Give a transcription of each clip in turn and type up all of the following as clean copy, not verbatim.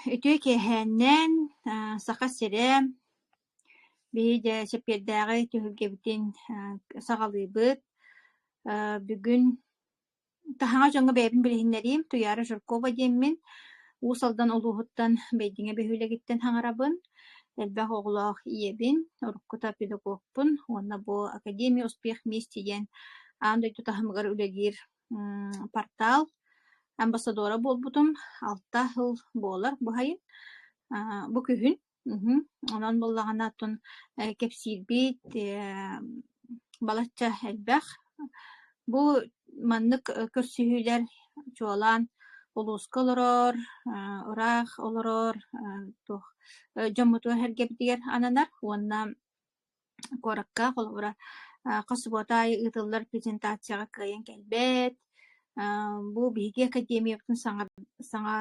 ütü kehennен саха сирем биһиде сепьердээҕи түһүлгэбитин саҕалыыбыт бүгүн таһаҥа дьоҥҥо бэйэбин билиһиннэрийим Туяра Жиркова диэммин уусалдан олууһуттан бэйдиҥэ бөһүөлэгиттэн хаҥарабын элбэх оҕулоох иэбин уруккута педагогпун уонна бу Академия успех вместе диэн аан дойду таһымыгар үлэлиир портал амбассадора буолбутум 6 ыл буолар бу хайын бу күһүн онон буллаганаттын кепсиирбит балачча элбэх бу маннык көрсүһүүлэр чуолаан улууска олорор ыраах олорор туох дьоммутугар хергебитигер ананар уонна коракка холобура касыботай ытыллар презентацияга кыйын келбет бу биһиги академиябытын саҥа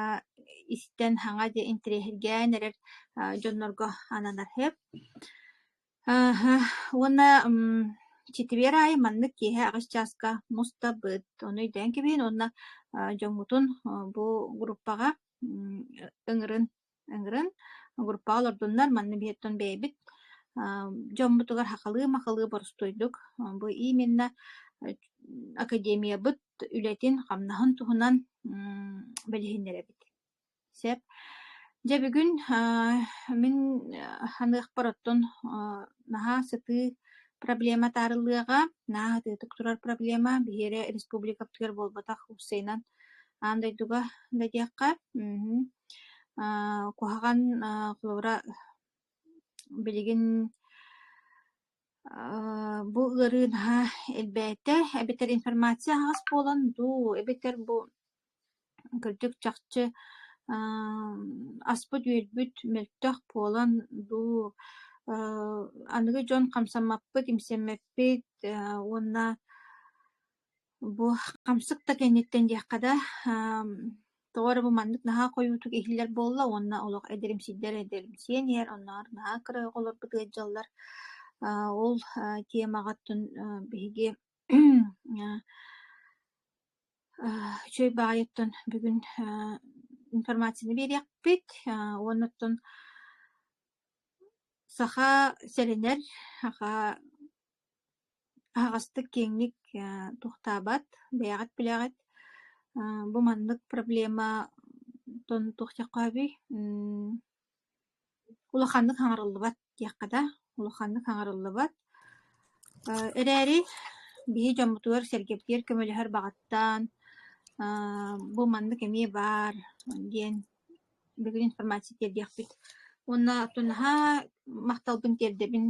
истен хаҥа де интериэһиргээн эрэр дьоннорго ананар хэп уонна читибиэр аайы маннык киэһэ аҕыс чааска мустабыт ону үйдээн кибиин уонна дьоҥҥутун бу группаҕа ыҥырын группаҕа олордуннар манны биһиттэн бэйэбит дьоммутугар хакалыы-махалыы борустуйдук бу именно академиябыт үлэтин хамнаһын туһунан билиһиннэрэбит сеп дьэ бүгүн мин ханыахпар оттон наһаа сытыы проблема таарылыага наһаа тыытык турар проблема биһиэри республикаптыгар буолбатах Хусейнан аандайдуга дадьиакка куһаҕан холобура билигин бу ырыы наһаа элбээтэ эбитэр информация аас буолан дуу эбитэр бу кырдьык чахчы аспыт үөлбүт мөлтөх буолан дуу аныгы дьон хамсаммаппыт имсэммэппит уонна бу хамсык да кэнниттэн диэххада тоҕора бу маннык наһаа хойуутук иһиллэр буолла уонна олох эдеримсиэнигэр онноор наһаа кырыйа олорбут ыадьаллар ол темаҕаттын биһиги үчүгэй баҕайыттан бүгүн информацияны биэриэхпит уонноттон саха сэринэр аҕастык киэҥник тухтаабат бэйэҕит билэҕит бу маннык проблема тон тухтаххааби улаханнык хаҥарыллыбат диэххада улаханнык хаҥарыллыбат эрээри биһи дьоммутугар сэргэбитигэр көмөлөһөр баҕаттаан бу маннык эмиэ баар диэн бүгүн информация тиэрдиэхпит уонна оттунаһаа махталбын тиэрдэбин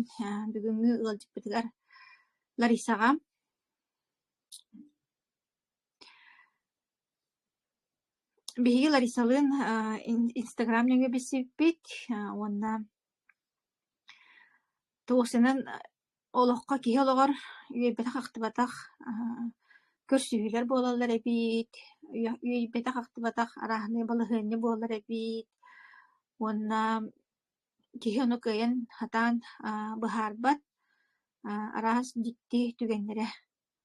бүгүҥҥү ыалдьыппытыгар Ларисаҕа биһиги Ларисалыын Инстаграм нөҥө бисиппит уонна туусунан олоххо киһи олоҕор үөйбэтэх ахтыбатах көрсүһүлэр буолаллар эбит үөйбэтэх ахтыбатах арааһыны балыһыанньа буоллар эбит уонна киһи ону кыайан хатаан быһаарбат араас дикти түгэннэрэ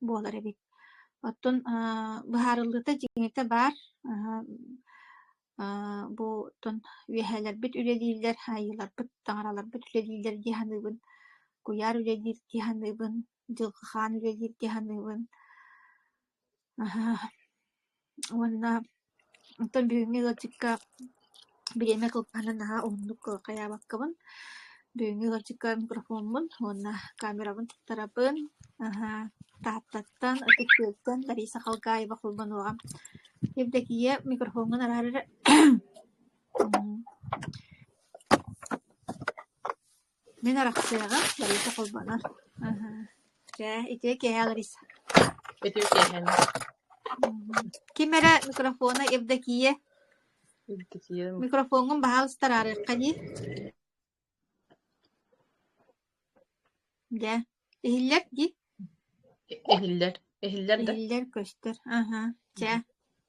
буолар эбит оттон быһаарыллыта дьиҥите баар бу тон үөһэлэрбит үлэлииллэр айыларбыт таҥараларбыт үлэлииллэр диэханыыбын куяр үлэлиир диэханыыбын дьылҕахаан үлэлиир диэханыыбын уонна онтон бүгүҥҥү ыалдьыкка билиэмэ кылпаһына наһаа уһуннук хайаабаккабын бүгүҥҥү ыалдьыкка микрофонмун уонна камерабын туттарабын таһаптаттан ытыктыыттан Лариса Халгаева холбонуоҕа Евдокия микрофонгун араарыра мен арахсыаҕа Лариса холбонор итиэ киэһэ Лариса ким эрэ микрофона Евдокия микрофонгун баһаал стараарыакка дии дэ иһиллэр ди иһиллэр көстөр чэ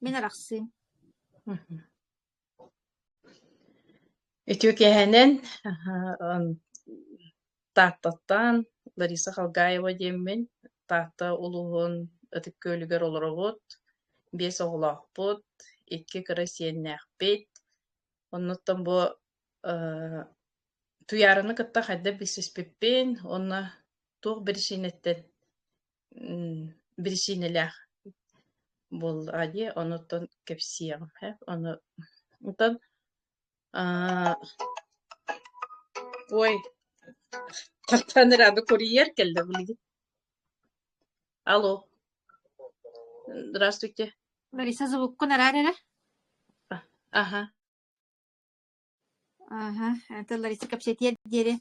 мен арахсыым Этиокиянен тааттаттан Лариса Халгаева диэммин таатта улуһун ытыккөөлүгөр олоробут 5 оҕулаахпут 2 кыра сиэннээхпит Оннуттан бу туяраны кытта хайда бисиспиппин, онна туох бирисинеттен бирисинелях бол ади, онуттан кепсиягым, оны онтан ой, тартаныр ады курьер келді билги. Алло. Здравствуйте. Лариса звукку нарарара. Ага. Ага, это Лариса капсетия дере.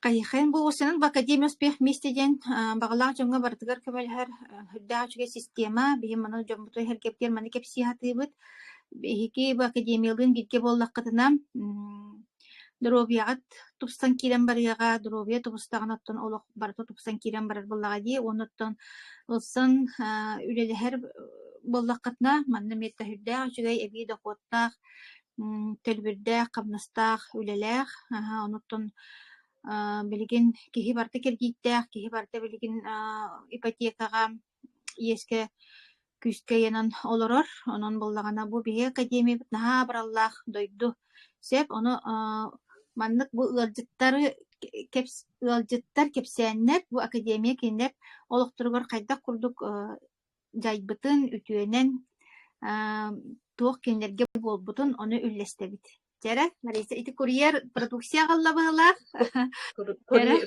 Кайхен бу осынын в Академия успех местеден багалаң жоңга бартыгар көмөлһөр хүддаачуга система бихим маны жомбутой херкептер маны кепсиятыбыт бихики в Академиялын бирге боллаккытына дробиягат тупстан кирен барыяга дробия тупстаган оттон олох барыта тупстан кирен барар боллага ди оноттон ылсын үлелехер боллаккытына манны метта хүддаачуга эби докуттах төлбүрдэх кабнастах үлелэх оноттон билигин киһи барта киргийттээх киһи барта билигин ипотекага иеске күскө янан олорор онон боллагана бу биһи академия наһаа бараллаах дойду сеп ону маннык бу ыалдьыттар кепсээннер бу академия кинилэр олохторугар хайдах курдук жайбытын үтүөнен туох кинилэрге болбутун ону үллэстебит Жара, Лариса, ити курьер продукция галлабыһылаах.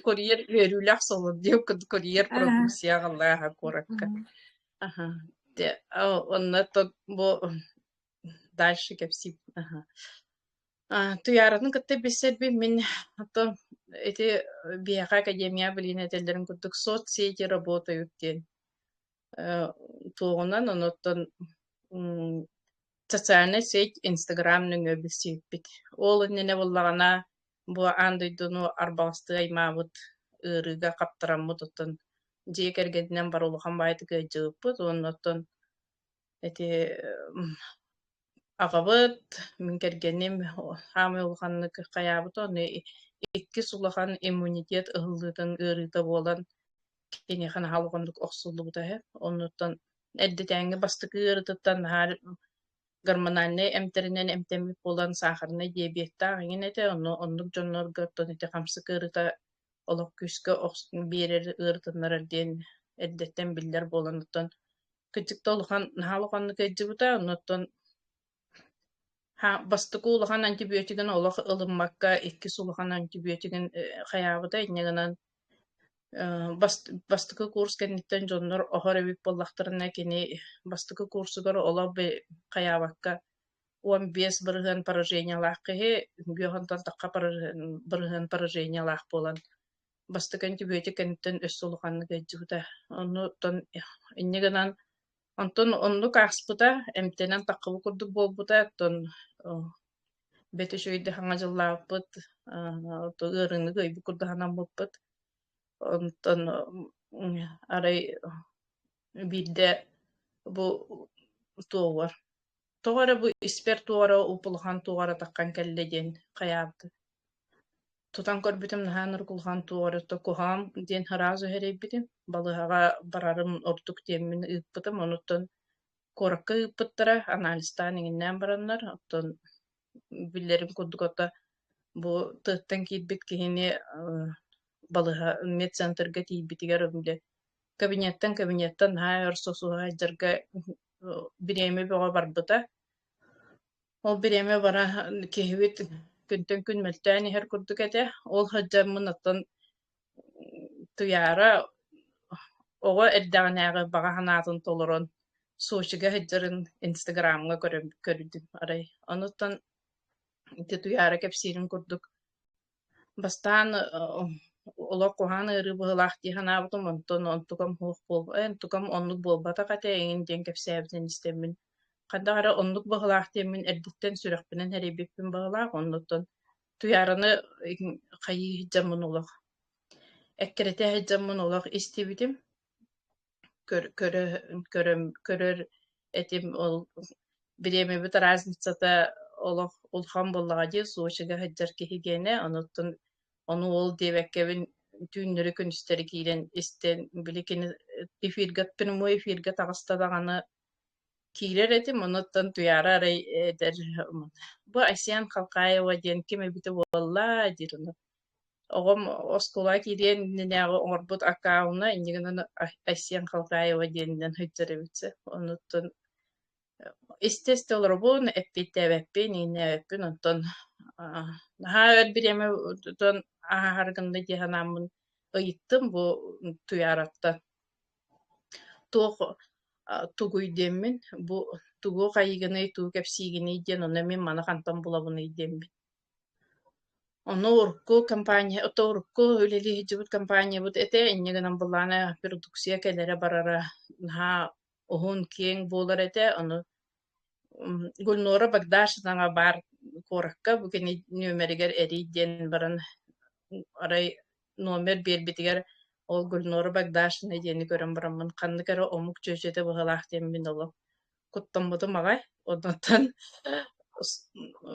Курьер верүлэх солон дип курьер продукция галлаха коракка. Ага. Де онна то бу дальше кепси. Ага. Туяратын кытта бисерби мен то эти биэха академия билин этелерин курдук соцсети работают ден. Тугунан оноттон социальная сеть Instagram нөңө билсиппит. Ол инне боллагана бу андыйдыну арбасты аймабыт ырыга каптыраммыт оттон жекергединен барулухан байтыгы жыппыт оннотон эти агабыт мен кергеним хамы улханны каябыт оны икки сулахан иммунитет ыллытын ырыта болан кенехан халгондук оксуллугута оннотон эддетеңге бастыкы ырытыттан гормональный эмтеринен эмтемик болан сахарный диабетта аңинете оннук жоннор гөттөн ите камсыкырыта олок күскө берер ырытыннар ден эддеттен биллер болануттан кытыкта улхан халыканны кэджибута оннотон бастыкы улахан антибиотигин олох ылыммакка икки сулахан антибиотигин хаябыта иннегенан бастыкы курс кенниттен жоннор охоребик боллахтарына кини бастыкы курсугар олабы каябакка 15 бырыгын поражение лахкы гөхонтан такка бырыгын поражение лах болан бастык антибиотик кенниттен өс сулуханны кэджибута оннутон иннегенан онтон онну каспыта эмтенен таккыбы курдук болбута тон бетишүйдө хаңажыллааппыт ырыны гыйбы курдаханан болпут онтон арай бидде бу туовар тугара бу испер тугара упулхан тугара таккан келледен каябды тутан көрбүтүм наханыр кулхан тугара то кухам ден харазы херебитим балыга барарым ортук темин ыппытым онуттон коракка ыппыттара анализтан иңинен бараннар оттон биллерин курдукота бу тыттан кийбит кихини балыга медцентрге тийбитигер өмле кабинеттен хайыр сосуга жарга биреме бага барбыта ол биреме бара кехибит күнтөн күн мөлтәни хер курдук эте ол хаджамын аттан туяра ого эрдәгенәгы бага ханатын толорон сочига хаджарын инстаграмга көрүдүм арай онуттан ити туяра кепсирин курдук бастан оло коханы рыбылах диханабытым онтон онтукам хух бол тукам оннук болбата кате эңин ден кепсәбитен истемин кандагара оннук быгылах темин эрдиттен сүрөкпүнен херебиппин быгылах оннуттон туяраны кайы жамын олох эккерете жамын олох истибитим көрөр этим ол биреме бит разницата олох улхан боллага ди сочига хаджар кихигене онуттон onu ol debekevin tünnürü künüsteri kilen isten bilikini efirgat benim o efirgat ağısta dağını Kiirer etim onottan tuyara aray eder. Bu Aysiyan Kalkaева диэн ким эбите буолла дирин. Огом оскула кирен ненягы орбут аккауна иннигинен Айсиян Kalkaева диэннен хөйтеребитсе. Оноттон истестелробун эппитебеппин иннебеппин онтон наха өрбиреме тон ахаргында диханамын ыйыттым бу туяратта. Туох тугуйдеммин бу тугу кайыгыны туу кепсигини диэн онна мен мана кантан булабыны идеммин. Оно урку компания, ото урку үлели хиджибут компания бут эте иннигинен булана продукция келере барара наха ohun кең болар эте ону Гульнора Багдашевна бар коrakka bugün nömerger eriden baran aray номер бербитигер ол Гульнора Багдашевна дени көрөн барамын канды кара омук чөчөтө быгалах демин оло куттам бутум агай однотан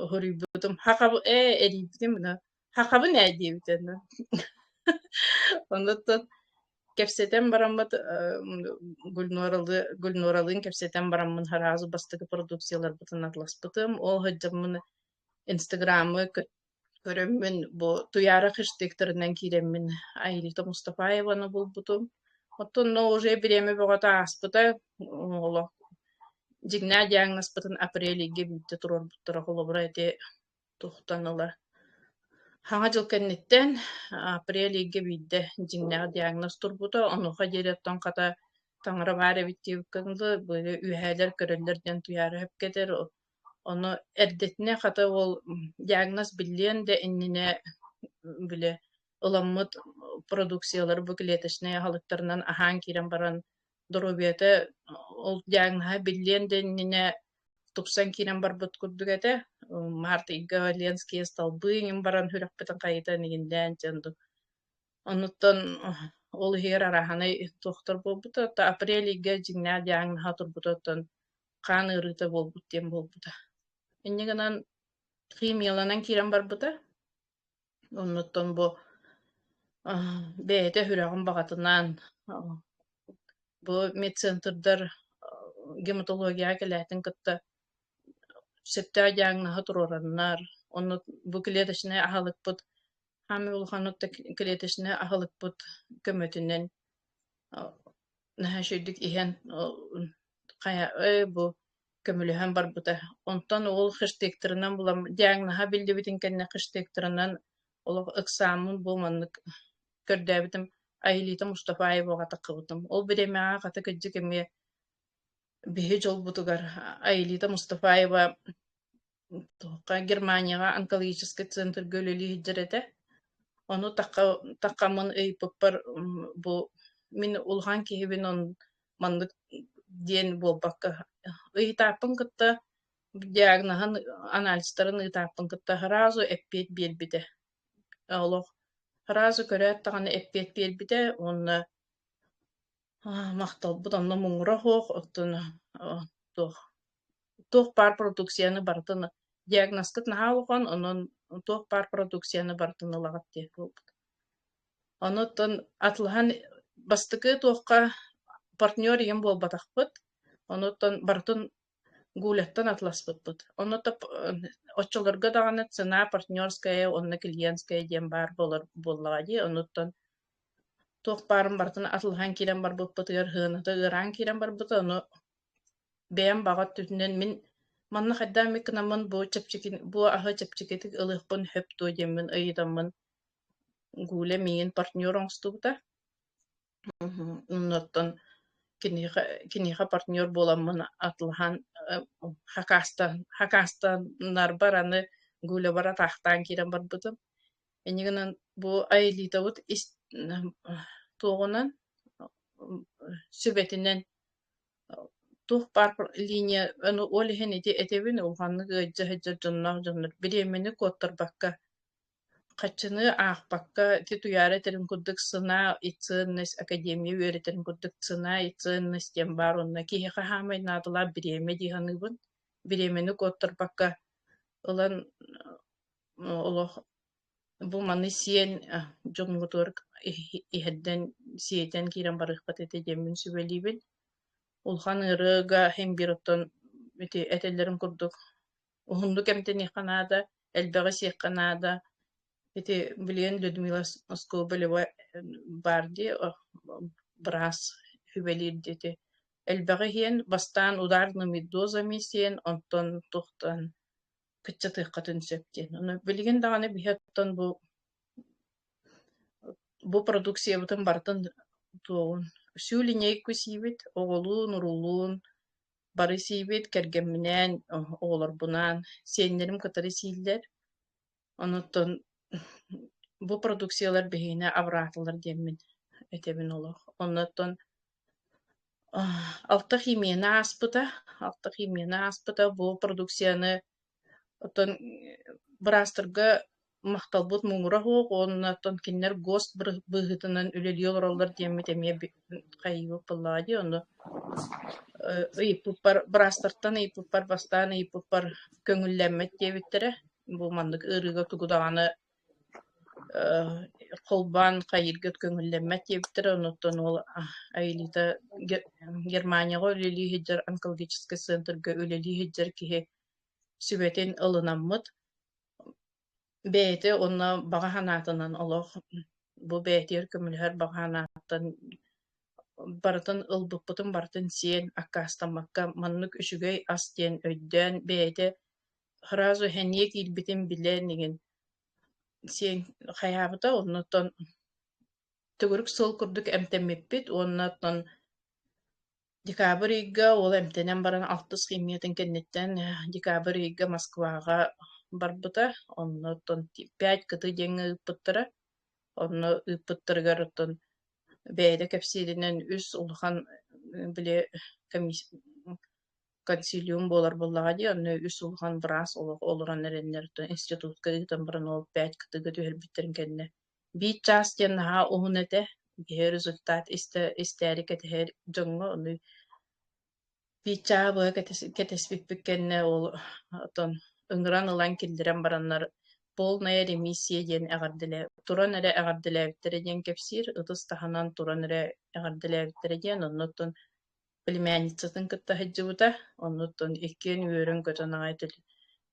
хорибутум хакабы эрибитим на хакабы не дебитен ондотан кепсетен бараммат Гульноралын кепсетен бараммын харазы бастыгы продукциялар бутын атласпытым ол хөджаммын инстаграмы көрөммүн бу туяра хэштегтеринен киреммин Айрита Мустафаеваны булбутум оттон но уже биреме богата аспыта оло жигна диагнозбытын апрелиге битте турар буттара холобура эте тухтанылар Хаңа жыл кеннеттен апрелиге бидде жигна диагноз турбута онуха жереттон ката таңыра бары биттибикканды böyle üheler köröllerden tuyarı hep keder onu erdetine kata ol diagnoz bilyen de innine bile olamut produksiyaları bu kiletişne halıklarından ahan kiren baran dorobiyete ol diagnoz bilyen de innine 90 kiren bar bot kurdugete Marta Igalenskiy stalbыйын баран хүрәппетен кайта нигиндән чанды. Онуттан ол хер араханы доктор болбута та апрелиге жигна диагн хатыр бутаттан кан ырыта болбут дем болбута. Эннигенен химияланан кирен бар бута. Онуттан бу бете хүрәгән багатынан бу медцентрдар гематология келәтен кытта Септа диагнозы турураннар. Onu bu kiletişine ahalıkpıt. Hami ulhanutta kiletişine ahalıkpıt kömötünden nähäşüdük ihen kaya bu kömülühen bar buta. Ondan ol hashtag'tarinan bulam diagnoza bildi bitin kenne hashtag'tarinan ol examen bu manlık kördäbitim Aylita Mustafaevaga takıbıtım. Ol bireme kata kıcık emme bihi jol butugar Aylita Mustafaeva Тоқа Германияға онкологический центр гөлөлі хиджерете. Оны тақамын өйпіппір бұл мен улған кейбін он мандық ден болбаққа. Үйтапын кітті диагнозын анализтарын үйтапын кітті харазу әппет бербіде. Олық харазу көрәт тағаны әппет бербіде. Оны мақтал бұданны мұңыра хоқ. Тоқ бар продукцияны бартыны диагностик нахалган онон тоқ бар продукцияны бартыны лагат деп болду. Онотон атлыхан бастыкы тоққа партнер ем болбатакпыт. Онотон бартын гулеттан атласпыт. Онотоп очолорга даганы цена партнерская, онна клиентская дем бар боллагади. Онотон тоқ барын бартын атлыхан кирен бар болбатыгар хыната ыран кирен бар бут. Оны бәм багат түтүнен мен манна хаддам икнамын бу чепчикин бу ахы чепчикетик ылыхпын хөп тоемын ыйдамын гуле мен партнерон стубта. Оннотон киниха партнер боламын атлыхан хакаста нарбараны гуле бара тахтан кирен бар бутым. Энигенен бу Айлита вот тоғынан сүбетинен тух пар линия аны олихен этебин улганны гыжжа жоннор биремени коттор бакка качыны ах бакка титуяре терин куддык сына ицыннес академия өретерин куддык сына ицыннес тем бар онна киха хамай надыла биреме диханыбын биремени коттор бакка улан олох бу маны сиен жонгутор иһедден сиетен кирен барыхпат эте демин сүбелибин Улхан ырыга hem bir оттон бити этеллерин курдук. Ухунду кемтени канада, элбеге сиек канада. Бити билен Людмила Скобелева барди, брас хүбелир дити. Элбеге хиен бастан ударными дозами сиен, онтон тухтан кытчатык катын сөптен. Оны билген даганы бихеттон бу продукция бутын бартын туон. Сүүлиней күсибит, оголуун, урулуун, бары сибит, кергеминен, оголор бунан, сеннерим катары сииллер. Онуттон бу продукциялар бихине абратылар деммин этебин олох. Онуттон алта химияна аспыта бу продукцияны оттон брастырга макталбут муңура хоок, онуттон киннер гост быгытынан үлелиyor олар деммит эмие кайыбы пыллади, ону ыйыппар брастыртан ыйыппар бастан ыйыппар көңүлләммет дебиттере. Бу мандык ырыга тугудаганы колбан кайыргыт көңүлләммет дебиттере. Онуттон ол Аилита Германияга үлели хиджер онкологический центрга үлели хиджер киһи сүбетин ылынаммыт. Бәйте онна багаханатынан олох. Бу бәйтер көмүлһөр багаханаттан барытын ылбыппытын бартын сиен аккастамакка маннык үшүгөй астен өйдөн бәйте хразу хеньек илбитин билен деген сен хаябыта оннотон төгүрүк сол курдук эмтеммиппит. Оннотон декабрь ийга ол эмтенен баран 60 химиятын кеннеттен декабрь ийга Москвага барбыта. Оннотон 5 кыты деңи ыппыттара. Онно ыппыттарыгар оттон бәйде кепсиринен үс улхан биле консилиум болар боллага ди, онно үс улхан брас олоран эреннер институтка ытан баран ол 5 кытыга түһэлбиттерин кенне. Бит частен ха ухунете бе результат истерик этер жоңго оны бича бу кетеспик кенне ол отон ыңгыран ылан килдирен бараннар полная ремиссия ден агардыле туран эре агардылебиттере ден кепсир ытыс таханан туран эре агардылебиттере ден оннотон племянницатын кытта хаджыбыта оннотон иккен үөрөн көтөнагай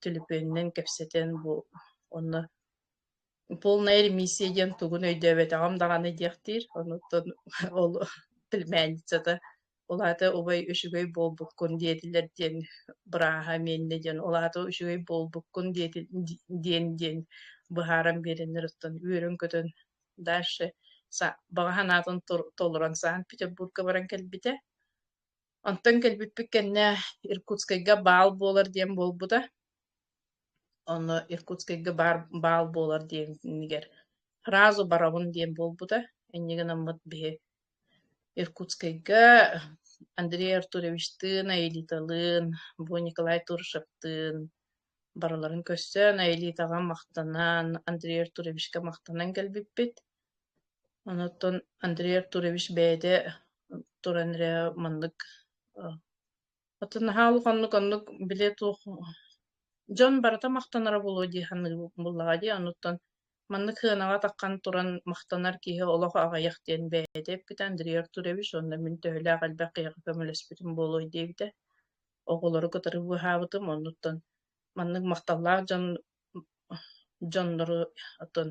түлүпүннен кепсетен бу онно полная ремиссия ден тугун өйдөбөт агам даганы диактир. Оннотон ол племянницата олата обай үшүгөй болбуккун диетилер ден браха менне ден олата үшүгөй болбуккун диен быхарам беренер оттон үөрөн көтөн дальше багаханатын толуран Санкт-Петербургка баран келбите. Онтон келбиппик кенне Иркутскайга баал болар диен болбута. Онно Иркутскайга баал болар диен нигер разу барабын диен болбута. Эннеген аммат бихе Иркутскайга Андрей Артуровичтын, Аилиталын, бу Николай Туршевтын бараларын көссөн, Аилитага мактанан, Андрей Артуровичка мактанан келбиппит. Онуттон Андрей Артурович бәйде туранре мандык атын хаалук биле тух Жон барата мактанара болу диханы буллага ди. Онуттон маннык хыанага таккан туран мактанар киһи олох агаяк диэн бэйдеп кит Андрей Артурович онна мин төһөлө агалбак кыйга көмөлөспүтүн болой диэбите. Оголору кытары быхаабытым онуттон маннык макталлаах жоннору отон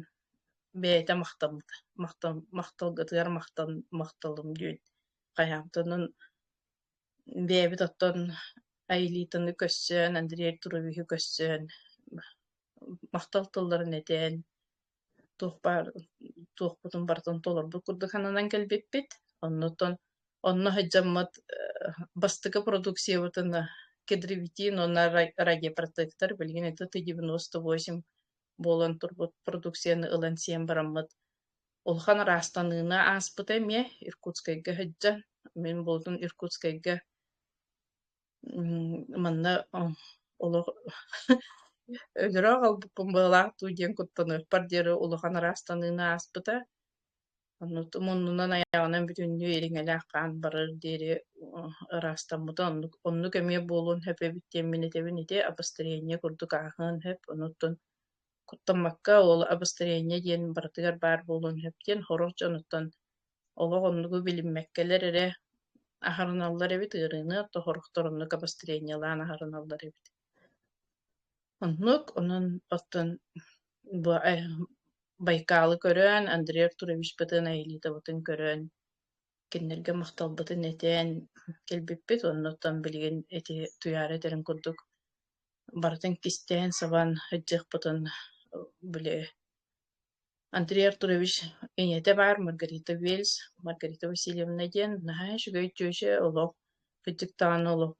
бэйте макталгытыгар макталым дүйүн каяабытынын бэйбит оттон Аилитаны көссөн, Андрей Артуровичи көссөн макталтылларын этен туохпутун бартын толорбу курдухананан келбиппит. Оннотон онно хаджаммат бастыка продукция бутына кедривитин, онна радиопротектор билген это 98 болан турбут продукцияны ылан сиен бараммат. Олхан растанына аспыта ме Иркутскайга хаджан. Мен болдун Иркутскайга манна олох өлөрө албыккун быалаах туудиен куттаны пардери улахан растанына аспыта. Муннунан аягынан бүтүннү эриңелааккаан барыр диэри растаммыта онну көмүө болуун хөпөбүттен минетебин ити обострение курдук аахын хөп онуттун куттаммакка ол обострение диэн бартыгар баар болуун хөптен хорор дьонуттан олох оннугу билиммеккелер эре ахарыналлар эбит ырыны тохорохторунну капастрениялаан ахарыналлар эбит. Оннук онун оттон бу Байкалы көрөн, Андрей Артурович бытын Аэлита бытын көрөн, киннерге макталбытын этен келбиппит, оннуттан билген эти туяра этерин курдук. Бартын кистен сабан ыджык бытын биле. Андрей Артурович эңете бар, Маргарита Вельс, Маргарита Васильевна ден, наха шүгөй чөшө олох, фыджыктан олох,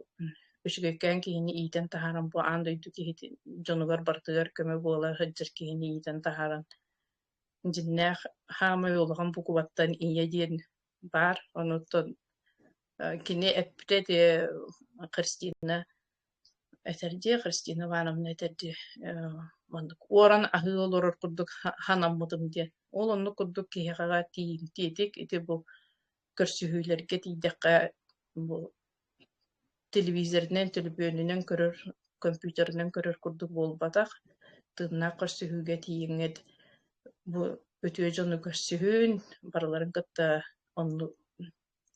үшүгөйкөн кийини иитен тахаран бу андойду кихити жонугар бартыгар көмө буола ыджыр кийини иитен тахаран. Диннэх хаамай улахан букубаттан ия диэн бар, онуттан кини эппитети Христина Ивановна этерди мандык уоран ахыылорор курдук ханаммытым диэн. Ол онну курдук киһэҕэҕэ тиитик ити бу көрсүһүүлэргэ тиидэххэ бу телевизорнен телебүөнүнен көрөр, компьютернен көрөр курдук буолбатах, тыыннаах көрсүһүүгэ тииҥҥэт бу өтүө дьону көрсүһүүн барыларын кытта онну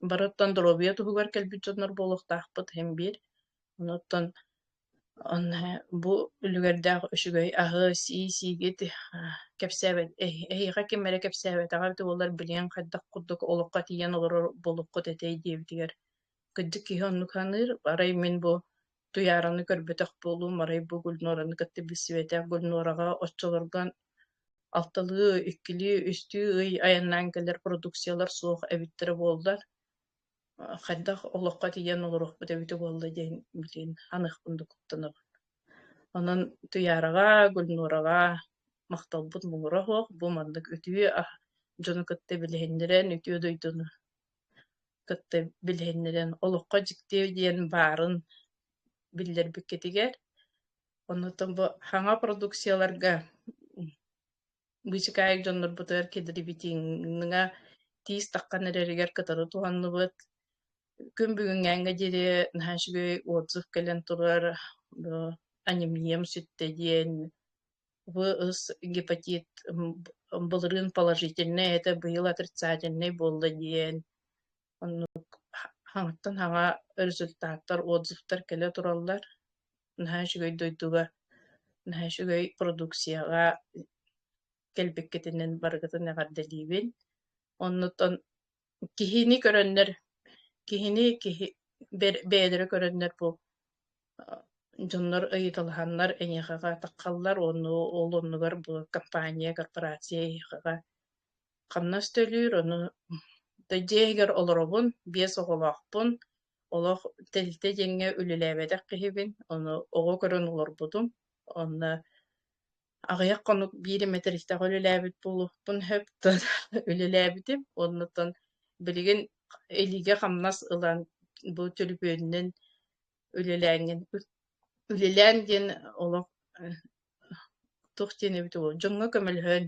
барыттан дробия туһугар келбит дьоннор буолуохтаахпыт hem биир. Онуттан бу үлүгэрдээх өшүгөй аһыы сиигит кэпсээбэт эйиэхэ киммэрэ кэпсээбэтэҕэ туолар билиэн хайдах курдук олоххо тиийэн олорор болуккут этей диэбитигэр кыдьык киһи оннук ханыыр арай мин бу туйаараны көрбөтөх буолуум арай бу Гүлнуораны кытта билсибэтэх Гүлнуораҕа оччолоргон алталыы, үккилии, үстүү ый айаннаан келер продукциялар суох эбиттэрэ буоллар. Хайдах олоххо тиийэн олорохпут эбити буолла диэн билиин ханыахпын куттанабын. Онон туйаараҕа, Гүлнуораҕа макталбыт муҥура суох, бу мандык үтүө дьону кытта билиһиннэрэн, үтүө дойдону кытта билиһиннэрэн олоххо дьиктиэ диэн баарын биллэрбиккетигэр. Оннуттан бу хаҥа продукцияларга Бычыкаек дьоннор бутыгар кедирибитиҥҥа тиис таккан эрэригэр кытары туһанныбыт. Күн бүгүҥҥээҥҥэ диэри наһаашыгый отзыв кэлэн турар анемиям сүттэ диэн, бу ыс гепатит былырын положительный, это быйыл отрицательный буолла диэн. Оннук хаҥаттан хаҥа результаттар, отзывтар кэлэ тураллар. Наһаашыгый дойдуга, наһаашыгый продукцияга келбеккетинен баргытын эҕардэлиибин. Оннуттан киһини көрөннөр, киһини бэйэлэрэ көрөннөр бу дьоннор ыйыталаһаннар эñиэхэҕэ таккаллар, ол оннугар бу компания, корпорация ыйыхэҕэ хамнас төлүүр, ону дөдьиэһигэр олоробун, биэс оҕолоохпун, олох тэлтэ дьиҥҥэ үлүлээбэтэх киһибин, ону оҕо көрөн олорбутум. Онна аҕыйах хонук биири метристэх үлүлээбит булуппун höптön үлүлээбитим. Оннуттан билигин элиге хамнас ылан бу төлүпүөннен үлүлээн диэн олох тух диэнебит ол. Дьоҥҥо көмөлөһөн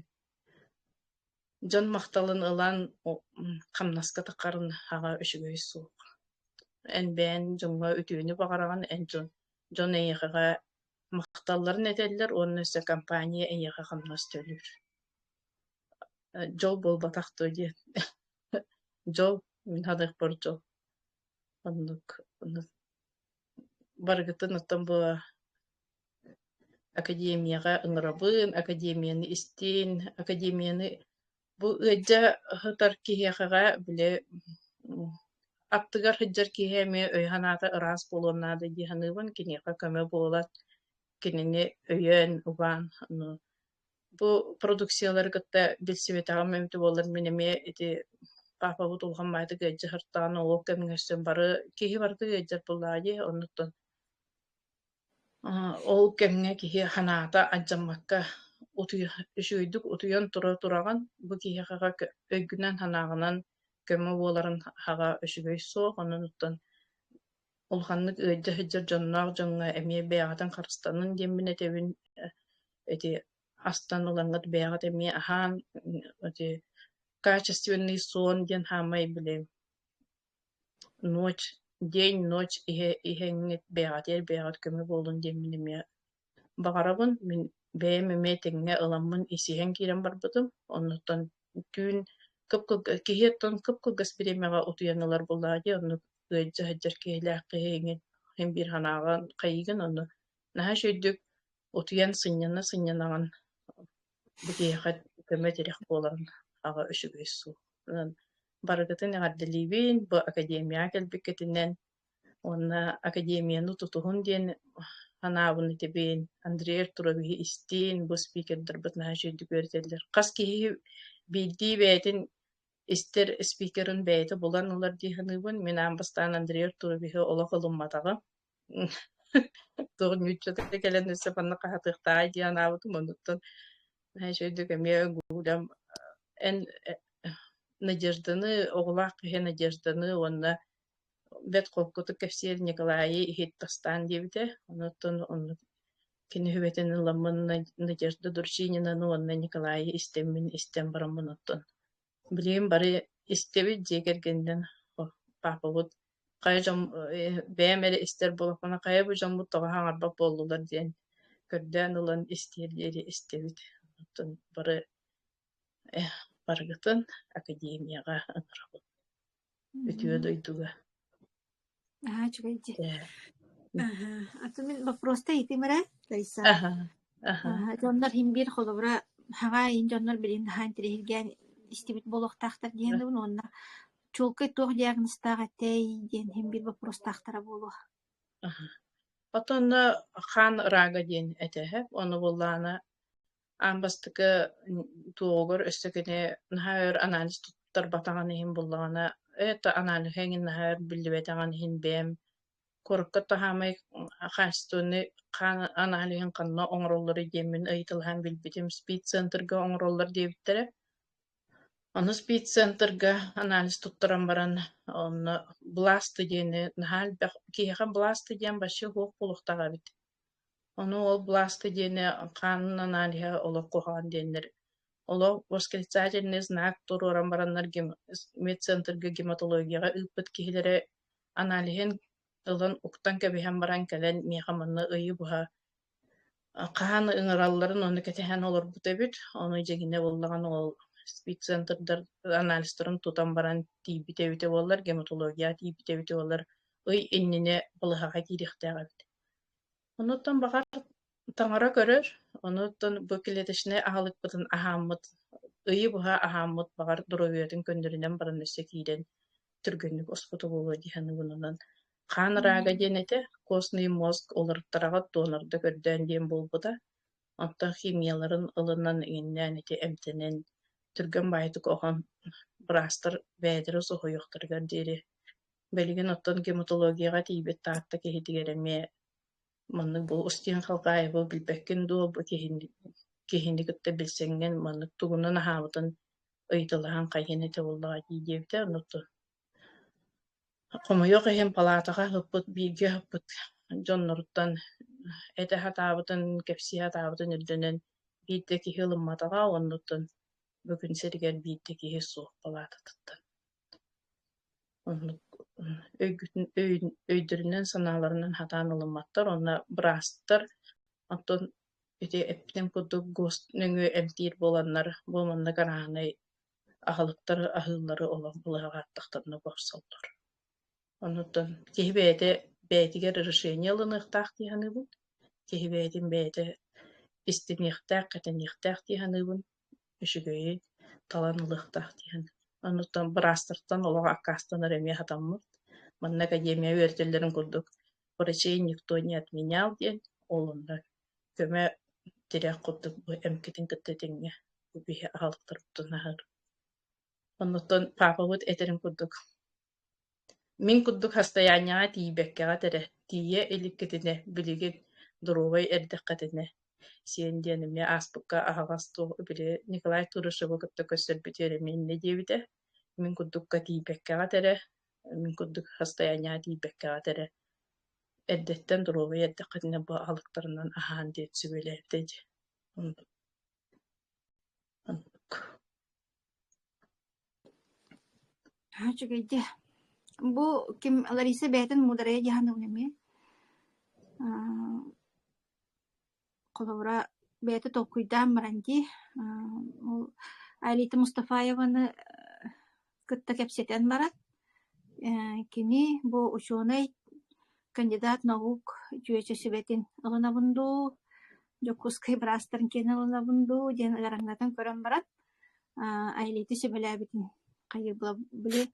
дьон махталын ылан хамнаска таккарын хаҕа өшүгөй суох. Эн бээн дьоҥҥо үтүүнү баҕараган эн дьон эйиэхэҕэ махталларын этэллэр, уонна компания эйиэхэ хамнас төлүр. Дьол буолбатахтуу диэн. Дьол, мин хадыах бар дьол. Оннук баргытын оттон бу академияга ыҥырабыын, академияны истиин, академияны бу ыадьа хытар киһиэхэҕэ биле аптыгар хыдьар киһи эми өйханаата ыраас буолуоннаада диэханыыбын киниэхэ көмө буолат, кинини өйөн угаан. Бу продукциялар кытта билсибэтэҕим эмити буолар мин эми ити папабыт улхан маатык ыадьа хыртаан олох кэмҥэстэн бары киһи бардык ыадьар буллаа дии. Оннуттан ол кэмҥэ киһи ханаата адьаммакка үчүгүйдүк утуйан тураган бу киһиэхэҕэ өйгүнэн ханааҕынан көмө буоларын хаҕа өшүгөй суох. Оннуттан улханнык ыадьа хыдьар дьонноох дьоҥҥо эмиэ бэйэҕэтэн харыстанын диэммин этебин эти астан ылаҥҥат бэйэҕэт эмиэ аһаан эти качественный сон диэн хаамай биле день, ночь иһэҥҥит бэйэҕэт көмө буолун диэммин эмиэ баҕарабын. Мин бэйэм эмиэ тэҥҥэ ыламмын исиһэн киирэн барбытым. Оннуттан түүн кыp кыгас биремэҕэ утуйан ылар буллаа дии. Оннук ыйджа хаджар киһилээххиһиҥит hem bir hanağın kayıgın onu naha şöydük otuyan sınyaнаҕын bu kiýähät kömet erek bolan aga öşügüs su. Barıgытын eňärdelibin bu akademiýa kelbeketinden onna akademiýany tutuhun diýen hanabyny tebin Andrei Turobihi istin bu spikerdir bu naha şöydük öğretirler. Kas kihi bildi bätin ister speakerin bäti bolan ular diýhanybyn men ambastan Andrei Turobihi ola golummatagı. Doğru müccete gelen ise bana kahatıqtay diýen awdym ondan naha şöydük emýe gudam en надежданы оглах киһи надежданы уонна бет колкуту кэпсиэр Николайы иһиттастаан диэбитэ онуттан онну кини хүбэтинин ламмын Надежда Дурчининаны уонна Николайы истеммин истем бараммын оттон билигин бары истебит диэгергенден папабут кая жом бээмэри истер болопана кая бу жомбут тоҕаһаң арбап боллулар диэн көрдөөн ылан истиэрдиэри истебит оттон бары баргытын академияга ыңырабыт үтүө дойдуга чугайдьи. Э, Аты мен вопроста итимэра, Лариса. аха аха Дьоннор химбир холобура хаға ин дьоннор билин хаан тирихилген истибит болохтахтар диэндибин онна чулкай туох диагностаах эттэй диэн химбир вопростахтара болу. аха отонна хан рага диэн этэһэп ону буллаана амбастыгы туогор өссөкүнэ наһаыр анализ туттар батаган ихин буллагана это анализ хеңин наһаыр билибетаган ихин бэм корукка таһамай хастуны хан анализин канна оңроллары диэмин ыйтылхан билбитим спид центрга оңроллар диэбиттере ону спид центрга анализ туттаран баран онно бласты диэни наһаал киһиха бласты диэн башы хуох булуктага бит ону ол бласты диэни хаанын анализа олох куһаан диэннер олох восклицательный знак туруран бараннар медцентрга гематологияга ыыппыт киһилэре анализин ылан уктан кэбиһэн баран кэлэн миэхаманна ыйы буһа хаан ыҥыралларын ону кэтэһэн олорбут эбит ону дьэгине буллаган ол спид центрдар анализтарын тутан баран тиибит эбите буоллар гематология тиибит эбите буоллар ый иннине балыһаҕа киирихтээҕэбит онуттан баҕар таҥара көрөр онуттан бу клеточный аһалыкпытын аһааммыт ыйы буһа аһааммыт баҕар дуровиотун көндөрүнэн баран өссө киирэн түргөннүк оспуту болуо диэханыбынынан хаан раага диэн эте костный мозг олорттараҕа донордо көрдөөн диэн булбута онтон химияларын ылынан иҥиннээн ити эмтэнэн түргөн баайытык оҕон бырастар бээтери соһуйуохтарыгар диэри белигин оттон гематологияга тиибит таатта киһитигеремиэ маннык бу устиэн халгаайбы билбэккин дуо бу киһини кытта билсэҥҥэн маннык тугунан аһаабытын ыйтылаһан хайыын эте буллаҕа диэбитэ онутту хомойох иһин палатаҕа ыппыт бииргэ ыппыт дьонноруттан эте хатаабытын кэпсии хатаабытын үрдүнэн биирдэ киһи ылымматаҕа оннуттан бүгүн сэригэр биирдэ киһи суох палататыттан оннук өйдөрүнэн санааларынан хатаан ылымматтар онна бырастар оттон ити эптен курдук гост нөҥү эмтиир буоланнар бу манна гараанай аһылыктар аһыыллары олох булаҕааттахтарна борсолдор онуттан киһи бээтигэр решение ылыныахтаах диэханыбын киһи бээтин бээтэ истиниэхтээх кэтэниэхтээх диэханыбын үчүгөйү талан ылыахтаах диэхан онуттан бырастартан олох аккаастанар эмиэ хатаммыт манна академия үөртэллэрин курдук поручение никто не отменял диэн олунда көмө тирэх курдук бу эмкитин кыттытиҥҥэ бу биһи аһалыктарбытын аһар онуттан папабыт этерин курдук мин курдук состояниеҕа тиибэккэҕэ тэрэ тиийэ иликкитине билигин дуровой эрдэххэтине сиэн диэн эмиэ ааспыкка аһаҕас туох били Николай Турышеву кытта көссөрбүт үөремиинне диэбитэ мин курдукка тиибэккэҕэ тэрэ мин курдук состояниеҕа тиибэккэҕэ тэрэ эрдэттэн дуровой эрдэххэтине бу аһалыктарынан аһаан диэт сүбэлээбитэ дии Чугайдьи. Бу ким Лариса бээтин мударая диэханыбын эмиэ холобура бэйэти толкуйдаан баран дии Айлита Мустафаеваны кытта кэпсэтэн барат Кини бу ученый кандидат наук жүйөчө сибетин ылынабынду, жокускай брастарын кен ылынабынду, ден ылараңнатын көрөн барат. Айлети сибелебитин кайыр була биле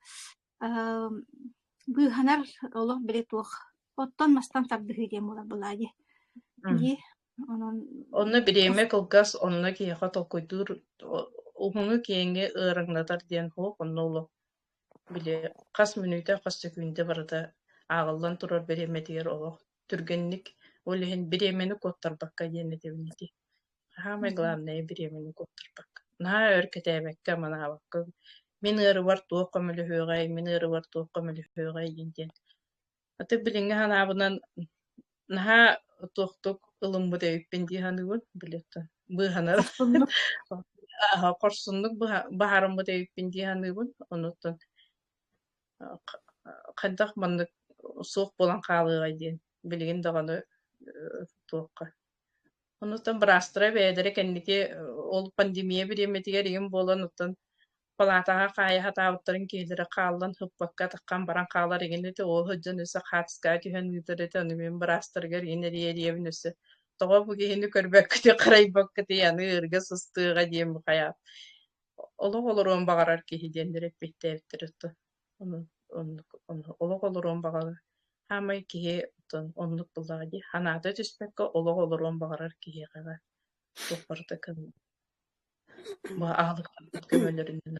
быханар олох биле туох. Оттон мастан тардыхы дем була булади. Ди онон Онны биреме кылгас, онна киеха толкуйдур, ухуңу киеңге ыраңнатар диэн хуок, онна оло. Биле, кас минута, кас секунде барда ағылдан турар биреме тигер оло. Түргенник, олехин биремени коттар бакка диэн этебинити. Хамай главное биремени коттар бакка. На өркетебекке мана бакка. Мен ыры бар туоққа мүліхөғай, мен ыры бар туоққа мүліхөғай диэн. Аты билинге ханабынан наха туохтук ылым бу дэйиппин диэханыгын билеттен. Быханар костуннук корсуннук бахарым бу дэйиппин диэханыгын онуттан кайдах маннык суох болан хаалыгай диэн билигин даганы туокка. Онуттан брастыра бэдере кенники ол пандемия биреметигер иген болан уттан палатаға қайы хатабыттарын кейлері қалдан хыппакка таққан баран қалар егенде ол хөджен өсі қатысқа түйен үйтіреді онымен бір астыргер енер еребін өсі. Тоға бұл кейінді көрбәк күте қарай бақ күте яны ұрға сұстыға дейін бұл қая. Олық олыр он бағарар кейдендер әппетті әптірітті. Олық олыр он бағарар. Хамай кейе онлық бұлдаға дей. Ханады түспәкке олық олыр он бағарар кейе қаға. Тоқпарды кім. Бұл ағылық көмелерінен.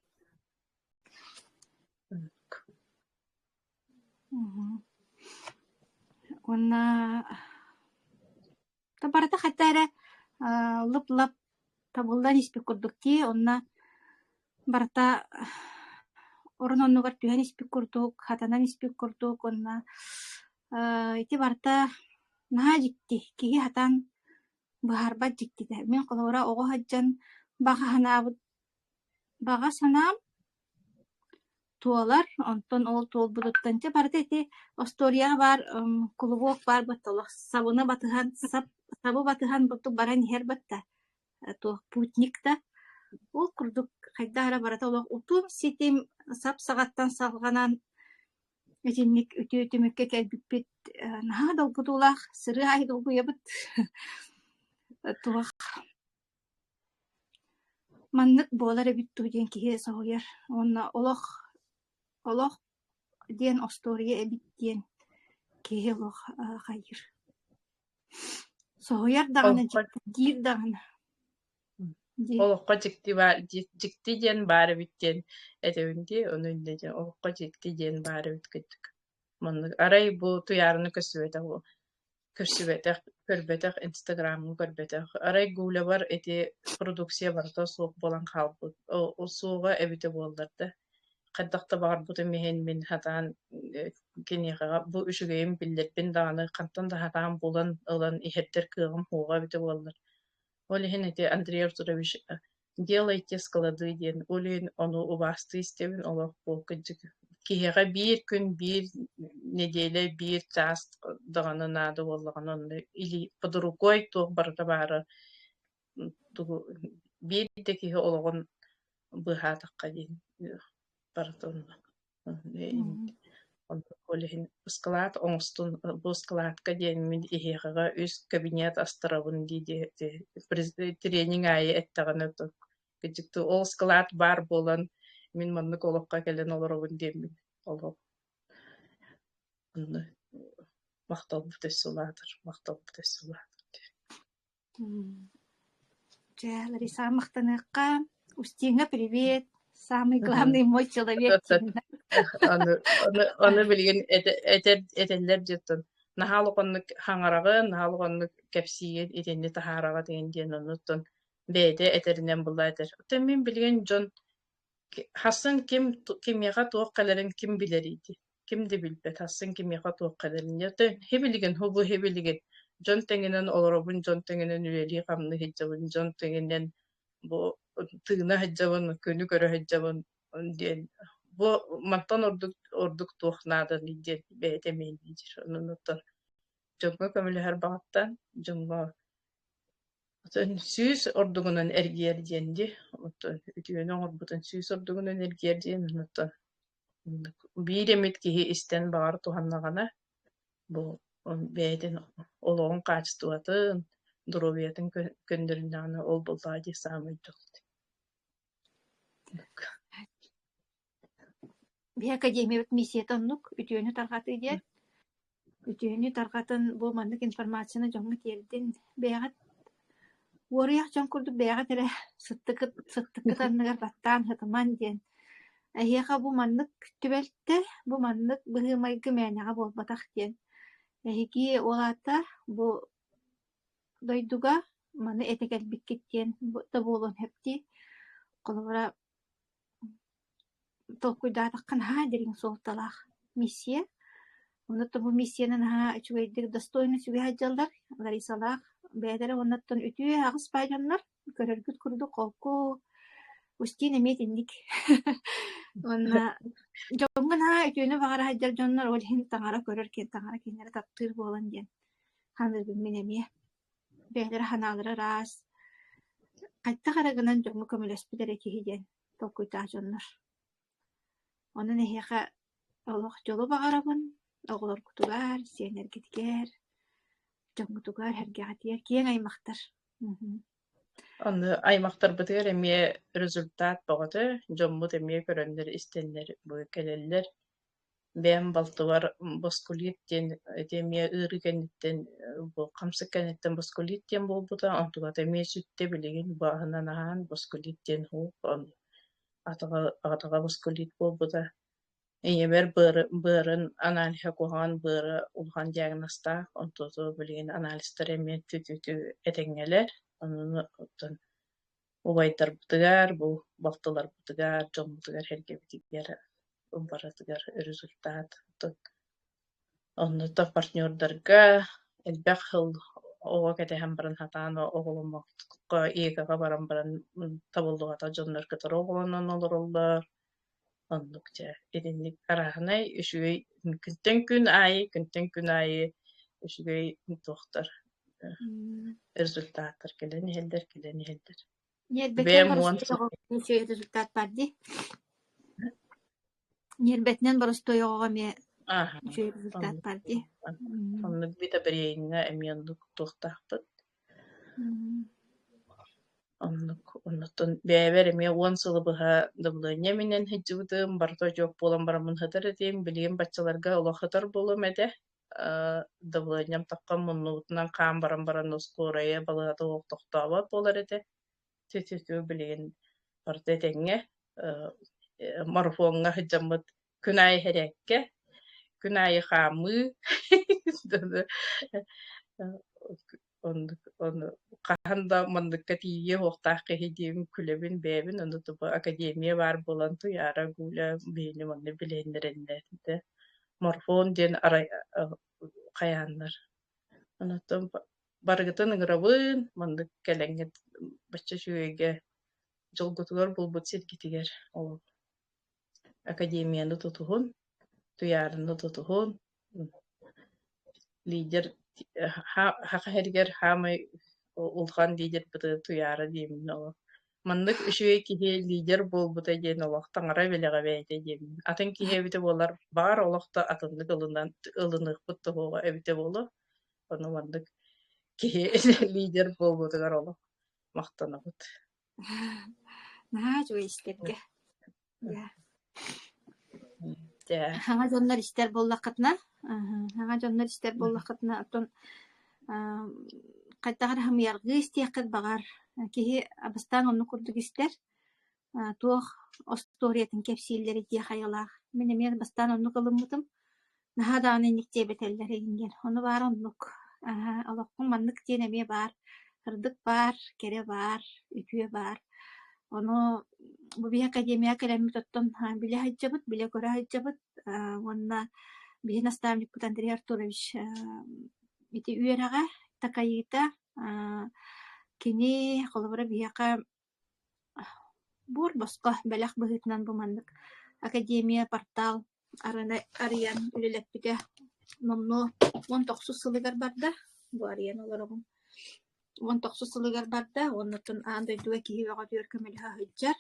онна табарата хаттара лып-лап табылдан испек курдукти, онна барта орноннугар түһэн испек курдук, хатанан испек курдук, онна ити барта наha жикти, киги хатан быһарбат жикти. Мен колора ого хаджан бага ханаабыт, бага санаам туалар, онтон ол туол будуттанча барта ити остория бар, кулубок бар батталах, сабына батыхан, сабы батыхан батту баран хер батта, туох путникта. Ол курдук хайдара барата олох утум ситим сап сагаттан салганан этинник үтү-үтүмүкке келбиппит, наха долбутулах, сыры ай долбуябыт. Туох маннык болар эбитту диэн киһи соһуйар. Онна олох диэн остория эбит диэн киһи олох хайыр. Соһуяр дагана дир дагана. Олыққа жикти ден бары биттен этебинди онун ден олыққа жикти ден бары биткеттик. Маннык арай бу туярны көрсүбетек көрбетек инстаграмны көрбетек арай гуля бар эти продукция барта соок болан калбыт. О сууга эбите болдарды. Каддакта бар буту мehen мен хатан кенега бу үшүгейим билдерпин даганы кантан да хатан болан ылан ихеттер кыгым хуга бите болдар. Олехин эти Андрей Артурович делайте склады ден олен ону убасты истебин олох болкыджык. Киһэҕэ биир күн, биир неделе, биир час даганы нады боллаган онны или под рукой туох барда бары биир де киһи ологон быһаатакка ден бартон. Олехин склад оңстун бу складка ден мен иһэҕэҕэ үс кабинет астырабын диде тренинг айы эттаган өтө. Кыжыкты ол склад бар болан мен манны колокка келен олоробун демин. Олоп. Мактал бүтөсүлатыр. Лариса Махтаныкка, Устинга, привет. Самый главный мой человек. Аны билген этеллер жеттен. Нахалыгынны хаңарагы, нахалыгынны кепсиген этенде тахарага дегенден онуттан бэде этеринен булайтыр. Мен билген жон Hasan kimyaga tuoqqalарын kim biler idi? Kimdi bilbet? Hasan kimyaga tuoqqalарын. Ята hebiligen hubu hebiligen. Jon tengenen olorobun, jon tengenen üyeli kamlı hicabın, jon tengenen bu tığına hicabın, könü göre hicabın diyen. Bu mantan orduk tuoqnadan diyen betemeyin diyor. Onundan. Jonga kömülü her bağıttan, jonga Süs ordugunun ergiyer diyendi. Ütüyönü orbutun süs ordugunun ergiyer diyen. Биремит киһи истен баҕар туһаннаҕына бу бэйэтин олоҕун каачыстуатын дуробиятын көндөрүннаҕына ол буллаа дии саамыйдык. Би академия миссия тоннук үтүөнү таргаты диет. Үтүөнү таргатын бу маннык информацияны жоңга тердин бэягат уорыях жон курдук бэягат эре сыттыкы танныгар баттаан хытыман диэн. Эхиэха бу маннык түбэлтэ бу маннык быһыымайгы мээнэҕэ буолбатах диэн. Эхики уолаата бу дойдуга маны этекэлбиккит диэн да буолун хэпти колобора толкуйдаатаккан дерин суолталаах миссия. Оннотто бу миссиянын үчүгэйдик достойны сүгэһэджаллар Ларисалаах бээдере онноттон үтүө агыс пайданнар көрөргүт курдук колку устин эмиет инник. Онна жоңгун үтүөнү багара хаджар дьоннор ол хин таңара көрөр кен таңара кинере таптыыр буолан диэн. Ханырбын мен эмие. Бээдере ханаалары раас. Кайтта харагынан жоңгу көмөлөспүдер экиһи диэн толкуйтаа дьоннор. Онун эхиэха олох жолу багарабын. Оголор кутугар, сиэнергитигер, жоңгутугар, хергягатигер, киэн аймактар. Онны аймактарбытыгар эмиэ результат боҕото, дьоммут эмиэ көрөннөр истеннер бу келеллер. Бэм балтыбар боскулит диэн эмиэ ыыры кэнниттен бу хамсык кэнниттен боскулит диэн болбута, онтугат эмиэ сүтте билигин бааһынан аһаан боскулит диэн хууп, атаҕа боскулит болбута. Эйемер бырын анализа куһаан быры улхан диагностаах онтото билигин анализтер эмиэ түтүтү этэҥҥэлэр онун убайдарбытыгар бу балтыларбытыгар дьоммутугар хергебитигер баратыгар результат оннута партнердарга элбэх хыл ого кэтэһэн баран хатаан оголоммокко иэгэҕэ баран табыллугата дьоннор кытары оголонон олороллор оннукча иринник араһынай үчүгэй күнтэн күн айы үчүгэй туохтар результаттар келен иһэллэр. Ньербэтнен барыстой результат барди. Ньербэтнен барыстой оҕоҕо ме результат барди. Оннук бита берейиннэ эмиэндук туохтаахпыт. Оннуттан бэйэбэр эмиэ уон сылыбыһа дабылыанньа минэн хэдьибытым барыта дьуок буолан бараммын хытар этиим билигин баччаларга олох хытар буолум этэ дабылыанньам таккан муннуутунан хаан баран скорая балыата уоктохтообот буолар этэ түтүтү билигин барыта этэҥҥэ марафонга хыдьаммыт күн айы хэрэкке күн айы хаамыы onu kahanda mandıkka tiye hoqtaaq kehidim külebin bebin onu tuba akademiya var bolantu yara gula beni manne bilenlerinde morfon den ara kayanlar onu tum bargıtın gravın mandık kelenget başça şüge jolgutular bulbut sergitiger o akademiyanda tutuhun tuyarında tutuhun lider haqa herger hamay улхан лидер быты туяра диэмин ол маннык үчүгэй киһи лидер буолбута диэн олохтаҥара билэҕэ бэйэтэ диэмин атын киһи эбите буолар баар олохто атыннык ылыныахпыт туһуоҕа эбите буоло ону маннык киһи лидер буолбутугар олох мактанабыт Жуэстерге. Дэ. Хаңа дьоннор истер боллаххытна оттон кайдагар хамыяргы истиэххит багар киһи абастаан онну курдук истер туох осториятын кепсииллери дии хайалаах мен эмиэ бастаан онну кылыммытым наһа дааны инниктиэбэтэллэр иинген ону баар оннук олоххун маннык диэн эмиэ баар ырдык баар кере баар үтүө баар ону бу биһи академия кэлэммит оттон биле хаджабыт биле көрө хаджабыт уонна биһи наставникпыт Андрей Артурович ити үөрэҕэ такайыыта кини холобура биһиэхэ буор боско бэлэх быһыытынан бу маннык академия портал арыйан үлэлэппитэ номну 19 сылыгар барда бу арыйан олоробун 19 сылыгар барда оннотун аандойдуга киһи бөҕө түөр көмөлөһө hyдьар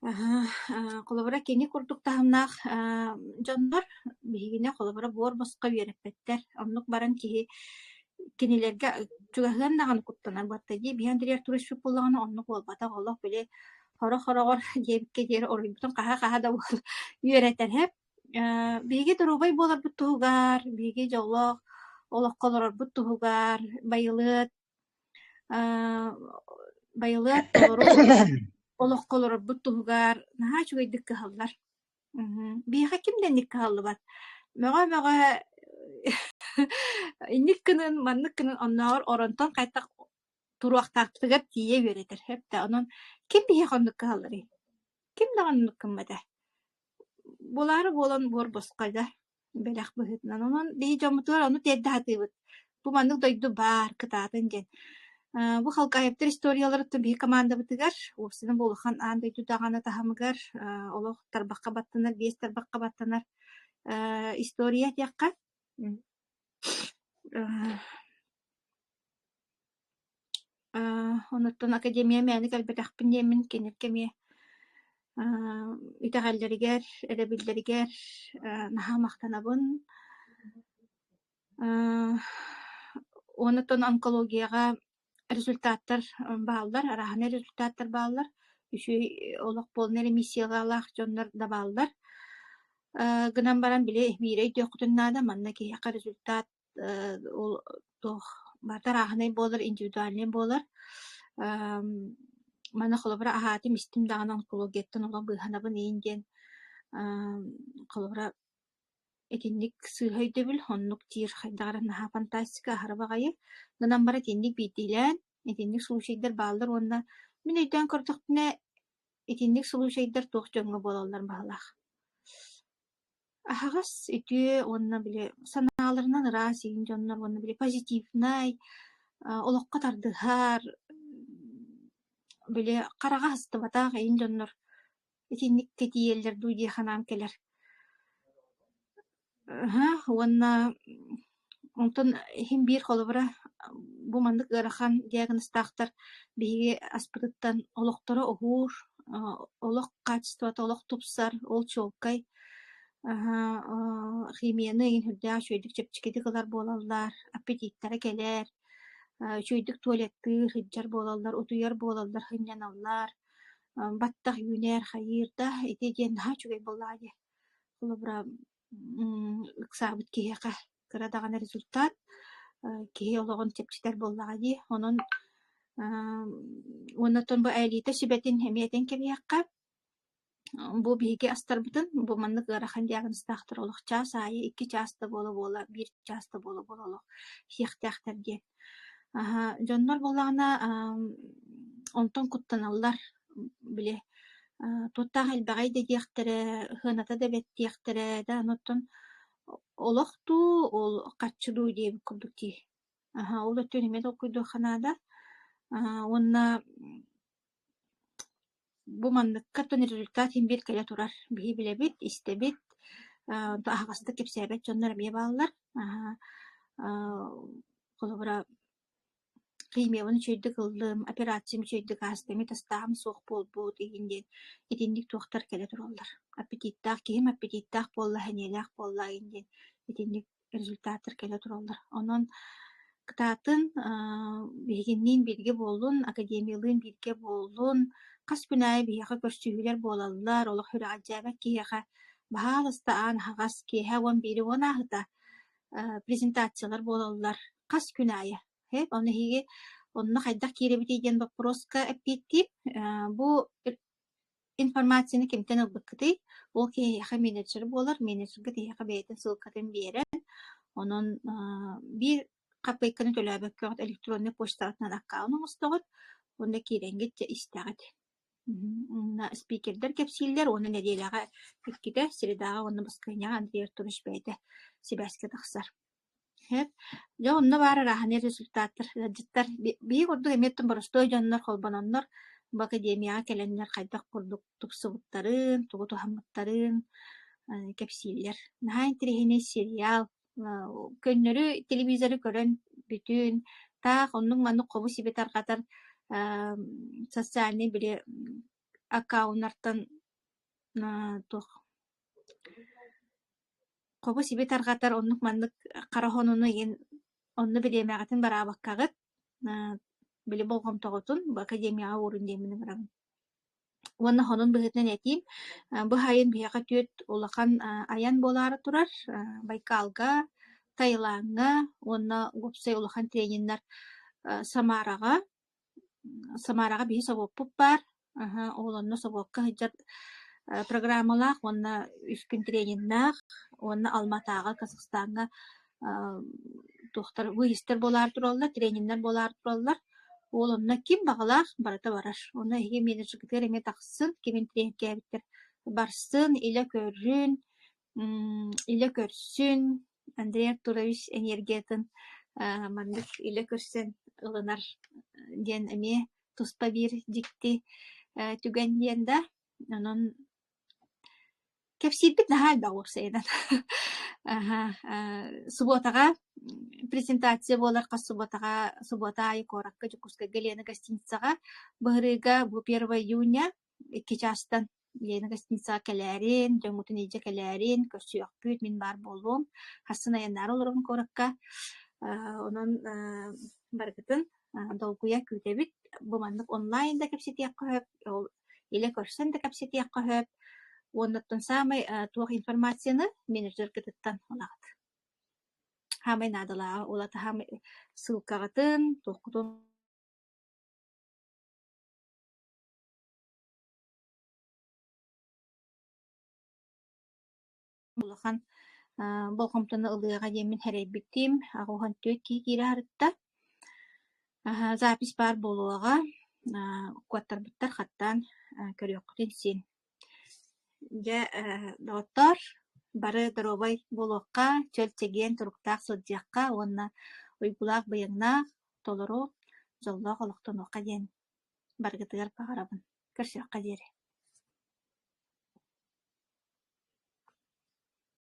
Қолабыра кені күрдік тахымнақ жондар бігіне қолабыра бор босқа вереппеттер. Оннық баран кеге кенелерге чугахын наған куттанар баттаги биян дирер турышпы болағаны оннық болбата олық біле хора-хорағор жебікке жері орыйбытын қаха-қаха да бол үйеретер хеп. Биги дұрубай болар бұт тұғығар, биги жолық, олық қоларар бұт тұғығар, байылыт, толору, олық қоларар бұт тұғығар, наға чугайдық кахаллар. Биға кимден кахаллы бат. Мәға инник кынын, маннык кынын оннағыр оронтон қайтақ туруақтақтығыр тие беретер. Хепті онын ким биға қондық кахаллары? Ким дағаннык кыммада? Болары болан бор босқайда белек бұхытынан. Онын бейі жамытылар оны тәдді хатыбыт. Бұ маннык дойду бар кытатын ден. Бұ халқа ептер историялары бейі команда бұтыгар. Осының болухан аң дойду дағаны тахамыгар. Олық тарбаққа баттанар, бейс тарбаққа баттанар история тияққа. Онуттан академия мәнік әлбәтәқпін демін кенеркеме итағалларыгер, әдәбилләригер наха мақтанабын. Онуттан онкологияға результаттар бағалдар, араханы результаттар бағалдар. Үші олық болын ремиссияға алақ жонлар да бағалдар. Гынан баран біле бейрей дөқтіннада манна кейяқа результат ол бардар ағынай болар, индивидуальный болар. Мана қолыбыра ағаты мистим дағын онкологияттан ола бұйханабынейінген қолыбыра этинник сыйхайды біл, оннук тир хайдағара наха фантастика ахарабағайы. Гынан бара этинник бейтейлен, этинник сұлушайдар бағалдар, онна мен өйтен көрдіқтіне этинник сұлушайдар тоқ жонға болалар бағалақ. Ахагас үтүе онна биле санааларынан ырас егин жоннор онна биле позитивнай олоққа тардыхар биле қараға хастыбатаах егин жоннор этинник кетиеллер дуйдие ханам келер. Онна онтон хим бир холобра бу мандык ырахан диагностахтар биге аспырыттан олоқтора огур олоқ качеството олоқ тупсар ол чолкай химияны ин хүрдэ шөйдік чепчикеди кылар болалар, аппетиттары келер, шөйдік туалетты хыджар болалар, утуяр болалар, хыньяналар, баттах юнер хайырда, эти ден ха чугай боллади. Холобра ыксабыт киэка кырадагана результат, киэ олоғын чепчитер боллади. Оннотон бу айлита сибетин хемиятен кебиякка. Бу биге астарбытын, бу маннык ырахан диагностахтар олық час, айы 2 часта бола, 1 часта бола олық хияқтақтар ден. Жоннор болағына онтон куттаналар біле. Туттақ әлбағай да дияқтары, хыната да бет дияқтары, да оноттон олықту, ол қатшылу дейбі күрдікті. Ол өттен емед оқойду қанада. Онна бу манныкка тон результат химбир келе турар. Биһи билебит, истебит, ағасты кепсәбет жоннар бие балалар. Қолыбыра кыймеуын чөйдік ылдым, операциям чөйдік астами тастағым соқ болбуд егінден. Етіндік тоқтар келе туралар. Аппетиттақ, кейім аппетиттақ болла, хәнелақ болла егінден. Етіндік результаттар келе туралар. Онын кытатын бігіннен бірге болун, академиялын бірге болун, қас күнай бияға көрсүйілер болалар, олық хүрі аджабак кияға бағалысты аң хағас кейға 11 онағыда презентациялар болалар. Қас күнайы. Оны хеге, онына қайдақ керебет еген вопроска әппеттіп, бұл информацияны кемтен ылбыққыды, ол кейға менеджер болар, менеджерге кейға бәйтін сылқатын берен, оның бір қапайқаны төләбәк көғыт электронный почтаратынан аққауының ұстағыд, онда керенгет же істағыд. Спикердер кепсилдер, оны неделяға әккеде, средаға оны басқайняға Андрей Артурович бәйді себәске тақсар. Жа онна бары раханы результаттар, жыттар, бейі құрдық еметтің бұрыстой жонлар, қолбанонлар, бұл академияға келенлер қайдақ құрдық тұпсыбыттарын, тұғы тұхамыттарын кепсилдер. Наға интерехіне сериал, көннөрү телевизоры көрөн бүтүн таах оннуң манны кобу сибет аркатар социальный биле аккауннартан туох кобу сиби таргатар оннук маннык карахонуну ген онну билемагатын барабаккагыт били болгом тоготун бу академияга уурун демини барам. Уонна хонун быһытынан этим бу хайын бияка түөт улахан аян болаары турар Байкалга, Тайланга, уонна гупсай улахан трениннар Самарага бии собоппуп бар. Оолонно собопка хыджар программалаах, уонна үскүн трениннаах, уонна Алматага, Казахстанга тухтар выйыстар болаар тураллар, трениннар болаар тураллар. Оолонно ким багалаах барата барар. Уонна эһиги менеджер эме тахсын, кимин тренинг барсын, иле көрсүн, Андрей Артурович энергиятын мандык иле көрсөн ылынар диэн эме туспа бир дикти түгэн диэн да, онон кепсирбит наһаал багуурсайынан. Субботага презентация болар кас суббота айы коракка жукуска Галена гостиницага быһырыга бу 1 июня 2 частан Лена гостиницага келээрин, жөңүтүн ийже келээрин, көсүөкпүт мин бар болуом. Хасын аяннар олорун коракка. Онон баргытын долгуя күтебит. Бу маннык онлайн да кепситиякка хөп, иле көрсөн да кепситиякка хөп. Оннуттан самый туох информацияны менеджер кытыттан олагат. Хамай надала, олата хамай ссылкагатын, туохкутун улахан болгомтуна ылыга демин херейбиттим, агухан төт кираарытта. Запись бар болуага, куаттарбыттар хаттан көрөккүтүн син. Я доктор бары дробай болохка чөлтеген туруктаак сылдьякка онна уйгулаак быйыңнаах толору жоллоох олохтон ока диэн баргытыгар баҕарабын көрсүөкка диэри